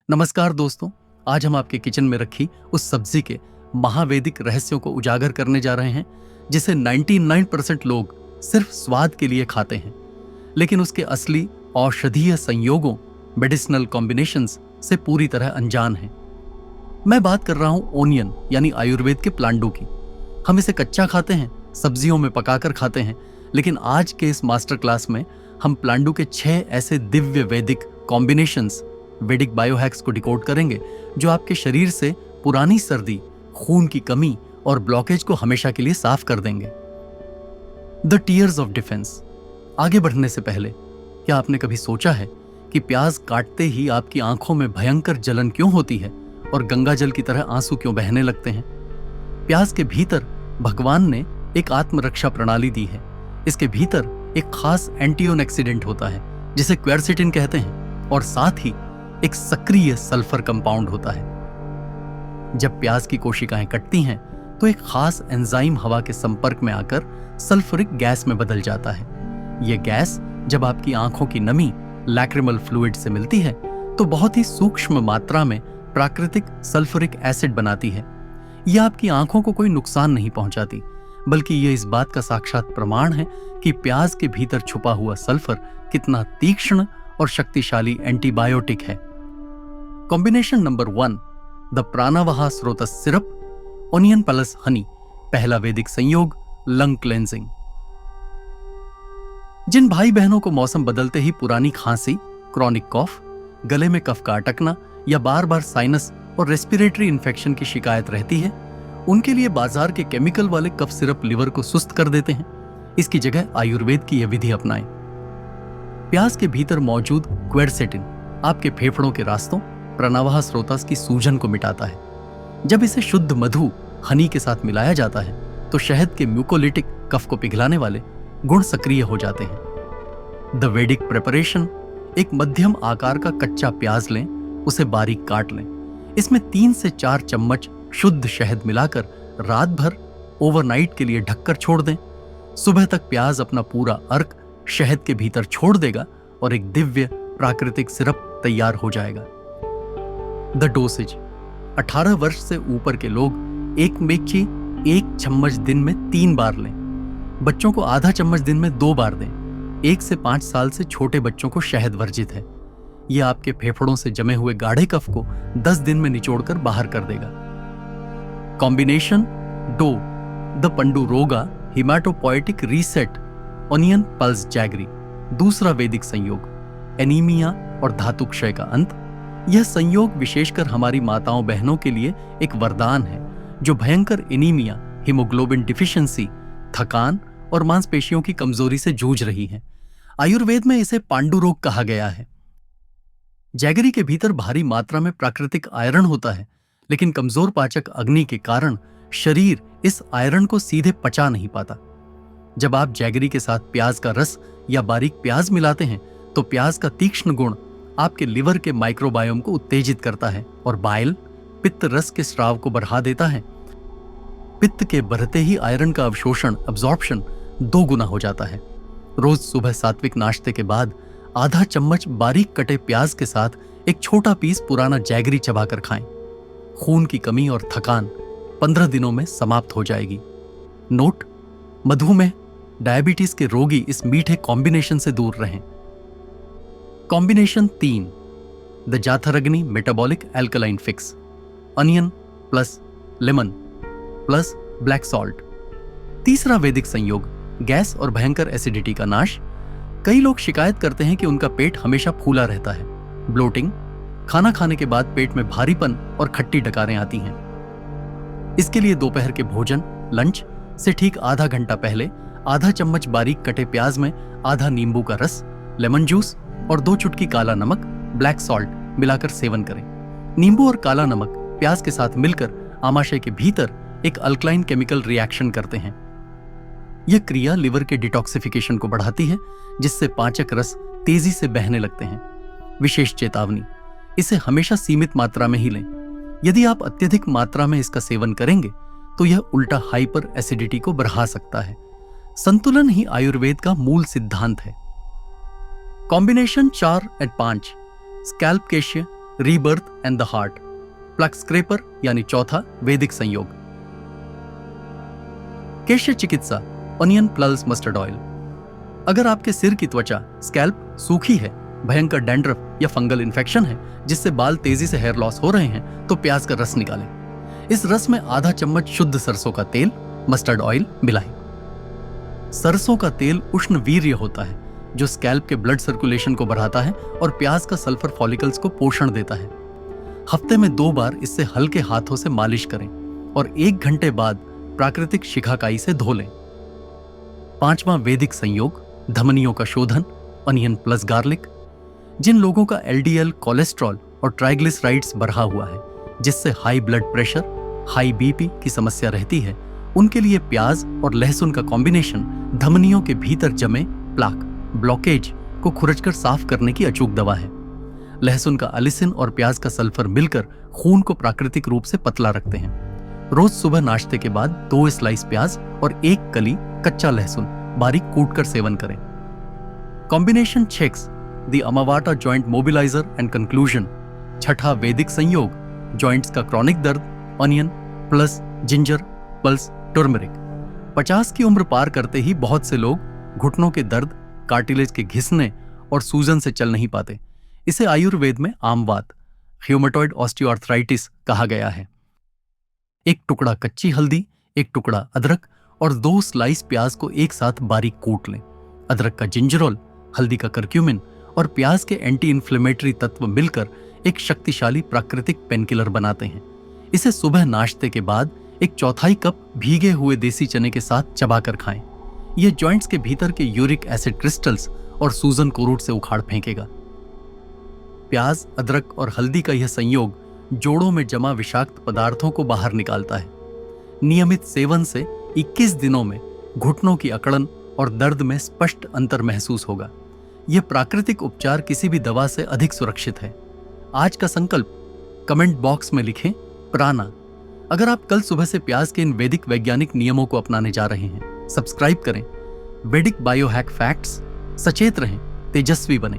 नमस्कार दोस्तों, आज हम आपके किचन में रखी उस सब्जी के महावैदिक रहस्यों को उजागर करने जा रहे हैं जिसे 99% लोग सिर्फ स्वाद के लिए खाते हैं, लेकिन उसके असली औषधीय संयोगों मेडिसिनल कॉम्बिनेशंस से पूरी तरह अनजान हैं। मैं बात कर रहा हूं ओनियन यानी आयुर्वेद के प्लांडू की। हम इसे कच्चा खाते हैं, सब्जियों में पकाकर खाते हैं, लेकिन आज के इस मास्टर क्लास में हम प्लांडू के 6 ऐसे दिव्य वैदिक कॉम्बिनेशंस वैदिक बायोहैक्स को डिकोड करेंगे जो आपके शरीर से पुरानी सर्दी, खून की कमी और ब्लॉकेज को हमेशा के लिए साफ कर देंगे। The tears of defence. आगे बढ़ने से पहले क्या आपने कभी सोचा है कि प्याज काटते ही आपकी आंखों में भयंकर जलन क्यों होती है और गंगा जल की तरह आंसू क्यों बहने लगते हैं? प्याज के भीतर भगवान ने एक आत्मरक्षा प्रणाली दी है। इसके भीतर एक खास एंटीऑक्सीडेंट होता है जिसे क्वेरसेटिन कहते हैं, और साथ ही एक सक्रिय सल्फर कंपाउंड होता है। जब प्याज की कोशिकाएं कटती हैं तो एक खास एंजाइम हवा के संपर्क में आकर सल्फ्यूरिक गैस में बदल जाता है। यह गैस जब आपकी आंखों की नमी लैक्रिमल फ्लूइड से मिलती है तो बहुत ही सूक्ष्म मात्रा में प्राकृतिक सल्फ्यूरिक एसिड बनाती है। यह आपकी आंखों को कोई नुकसान नहीं पहुंचाती, बल्कि यह इस बात का साक्षात प्रमाण है कि प्याज के भीतर छुपा हुआ सल्फर कितना तीक्ष्ण और शक्तिशाली एंटीबायोटिक है। कॉम्बिनेशन नंबर 1, द प्राणावहा स्रोतस सिरप, ओनियन प्लस हनी। पहला वैदिक संयोग, लंग क्लेंजिंग। जिन भाई बहनों को मौसम बदलते ही पुरानी खांसी, क्रॉनिक कॉफ, गले में कफ का अटकना या बार बार साइनस और रेस्पिरेटरी इंफेक्शन की शिकायत रहती है, उनके लिए बाजार के केमिकल वाले कफ सिरप लिवर को सुस्त कर देते हैं। इसकी जगह आयुर्वेद की यह विधि अपनाएं। प्याज के भीतर मौजूद क्वेरसेटिन आपके फेफड़ों के रास्तों, प्राणावहा स्रोतस की सूजन को मिटाता है। जब इसे शुद्ध मधु, हनी के साथ मिलाया जाता है तो शहद के म्यूकोलिटिक कफ को पिघलाने वाले गुण सक्रिय हो जाते हैं। द वैदिक प्रिपरेशन। एक मध्यम आकार का कच्चा प्याज लें, उसे बारीक काट लें। इसमें 3 से 4 चम्मच शुद्ध शहद मिलाकर रात भर ओवरनाइट के लिए ढककर छोड़ दें। सुबह तक प्याज अपना पूरा अर्क शहद के भीतर छोड़ देगा और एक दिव्य प्राकृतिक सिरप तैयार हो जाएगा। The dosage. 18 वर्ष से ऊपर के लोग एक मेथी 1 चम्मच दिन में 3 बार लें। बच्चों को आधा चम्मच दिन में 2 बार दें। 1 से 5 साल से छोटे बच्चों को शहद वर्जित है। यह आपके फेफड़ों से जमे हुए गाढ़े कफ को 10 दिन में निचोड़कर बाहर कर देगा। कॉम्बिनेशन डो, द पंडुरोगा haematopoietic reset, onion plus jaggery. दूसरा वैदिक संयोग, एनीमिया और धातु क्षय का अंत। यह संयोग विशेषकर हमारी माताओं बहनों के लिए एक वरदान है जो भयंकर एनीमिया, हीमोग्लोबिन डिफिशियंसी, थकान और मांसपेशियों की कमजोरी से जूझ रही हैं। आयुर्वेद में इसे पांडु रोग कहा गया है। जैगरी के भीतर भारी मात्रा में प्राकृतिक आयरन होता है, लेकिन कमजोर पाचक अग्नि के कारण शरीर इस आयरन को सीधे पचा नहीं पाता। जब आप जैगरी के साथ प्याज का रस या बारीक प्याज मिलाते हैं तो प्याज का तीक्ष्ण गुण आपके लिवर के माइक्रोबायोम को उत्तेजित करता है और बाइल, पित्त रस के स्राव को बढ़ा देता है। पित्त के बढ़ते ही आयरन का अवशोषण, अब्जॉर्प्शन 2 गुना हो जाता है। रोज सुबह सात्विक नाश्ते के बाद आधा चम्मच बारीक कटे प्याज के साथ एक छोटा पीस पुराना जैगरी चबाकर खाएं। खून की कमी और थकान 15 दिनों में समाप्त हो जाएगी। नोट: मधुमेह, डायबिटीज के रोगी इस मीठे कॉम्बिनेशन से दूर रहें। कॉम्बिनेशन 3, द जाथरग्नि metabolic alkaline fix, onion plus lemon plus black salt. तीसरा वैदिक संयोग, गैस और भयंकर एसिडिटी का नाश। कई लोग शिकायत करते हैं कि उनका पेट हमेशा फूला रहता है। ब्लोटिंग, खाना खाने के बाद पेट में भारीपन और खट्टी डकारें आती हैं। इसके लिए दोपहर के भोजन, लंच से ठीक आधा घंटा पहले आधा चम्मच बारीक कटे प्याज में आधा नींबू का रस, लेमन जूस और 2 चुटकी काला नमक, ब्लैक सॉल्ट मिलाकर सेवन करें। नींबू और काला नमक प्याज के साथ मिलकर आमाशय के भीतर एक अल्कलाइन केमिकल रिएक्शन करते हैं। यह क्रिया लिवर के डिटॉक्सिफिकेशन को बढ़ाती है, जिससे पाचक रस तेजी से बहने लगते हैं। विशेष चेतावनी: इसे हमेशा सीमित मात्रा में ही लें। यदि आप अत्यधिक मात्रा में इसका सेवन करेंगे तो यह उल्टा हाइपर एसिडिटी को बढ़ा सकता है। संतुलन ही आयुर्वेद का मूल सिद्धांत है। कॉम्बिनेशन 4 और 5, स्कैल्प केशिया, rebirth and the heart, pluck scraper यानी चौथा वैदिक संयोग। केश चिकित्सा, ऑनियन प्लस मस्टर्ड ऑयल। अगर आपके सिर की त्वचा स्कैल्प सूखी है, भयंकर डैंड्रफ या फंगल इन्फेक्शन है जिससे बाल तेजी से हेयर लॉस हो रहे हैं, तो प्याज का रस निकालें। इस रस में आधा चम्मच शुद्ध सरसों का तेल, मस्टर्ड ऑयल मिलाएं। सरसों का तेल उष्ण वीर्य होता है जो स्कैल्प के ब्लड सर्कुलेशन को बढ़ाता है और प्याज का सल्फर फॉलिकल्स को पोषण देता है। हफ्ते में 2 बार इससे हल्के हाथों से मालिश करें और 1 घंटे बाद प्राकृतिक शिकाकाई से धो लें। 5वां वैदिक संयोग, धमनियों का शोधन, ऑनियन प्लस गार्लिक। जिन लोगों का LDL कोलेस्ट्रॉल और ट्राइग्लिसराइड्स बढ़ा हुआ है जिससे high blood pressure, high BP की समस्या रहती है, उनके लिए प्याज और लहसुन का कॉम्बिनेशन धमनियों के भीतर जमे प्लाक, ब्लॉकेज को खुरचकर साफ करने की अचूक दवा है। लहसुन का अलिसिन और प्याज का सल्फर मिलकर खून को प्राकृतिक रूप से पतला रखते हैं। रोज सुबह नाश्ते के बाद 2 स्लाइस प्याज और 1 कली कच्चा लहसुन बारीक कूटकर सेवन करें। कॉम्बिनेशन चेक्स द अमावाटा जॉइंट मोबिलाइजर एंड कंक्लूजन। छठा वैदिक संयोग, जॉइंट्स का क्रॉनिक दर्द, onion plus ginger plus turmeric. 50 की उम्र पार करते ही बहुत से लोग घुटनों के दर्द, कार्टिलेज के घिसने और सूजन से चल नहीं पाते। इसे आयुर्वेद में आमवात, ह्यूमेटॉइड ऑस्टियोआर्थराइटिस कहा गया है। 1 टुकड़ा कच्ची हल्दी, 1 टुकड़ा अदरक और 2 स्लाइस प्याज को एक साथ बारीक कूट लें। अदरक का जिंजरोल, हल्दी का करक्यूमिन और प्याज के एंटी इन्फ्लेमेटरी तत्व मिलकर एक शक्तिशाली प्राकृतिक पेनकिलर बनाते हैं। इसे सुबह नाश्ते के बाद 1/4 कप भीगे हुए देसी चने के साथ चबाकर खाएं। यह जॉइंट्स के भीतर के यूरिक एसिड क्रिस्टल्स और सूजन को रूट से उखाड़ फेंकेगा। प्याज, अदरक और हल्दी का यह संयोग जोड़ों में जमा विषाक्त पदार्थों को बाहर निकालता है। नियमित सेवन से 21 दिनों में घुटनों की अकड़न और दर्द में स्पष्ट अंतर महसूस होगा। यह प्राकृतिक उपचार किसी भी दवा से अधिक सुरक्षित है। आज का संकल्प कमेंट बॉक्स में लिखें, प्राणा। अगर आप कल सुबह से प्याज के इन वैदिक वैज्ञानिक नियमों को अपनाने जा रहे हैं, सब्सक्राइब करें। वैदिक बायोहैक फैक्ट्स। सचेत रहें, तेजस्वी बने।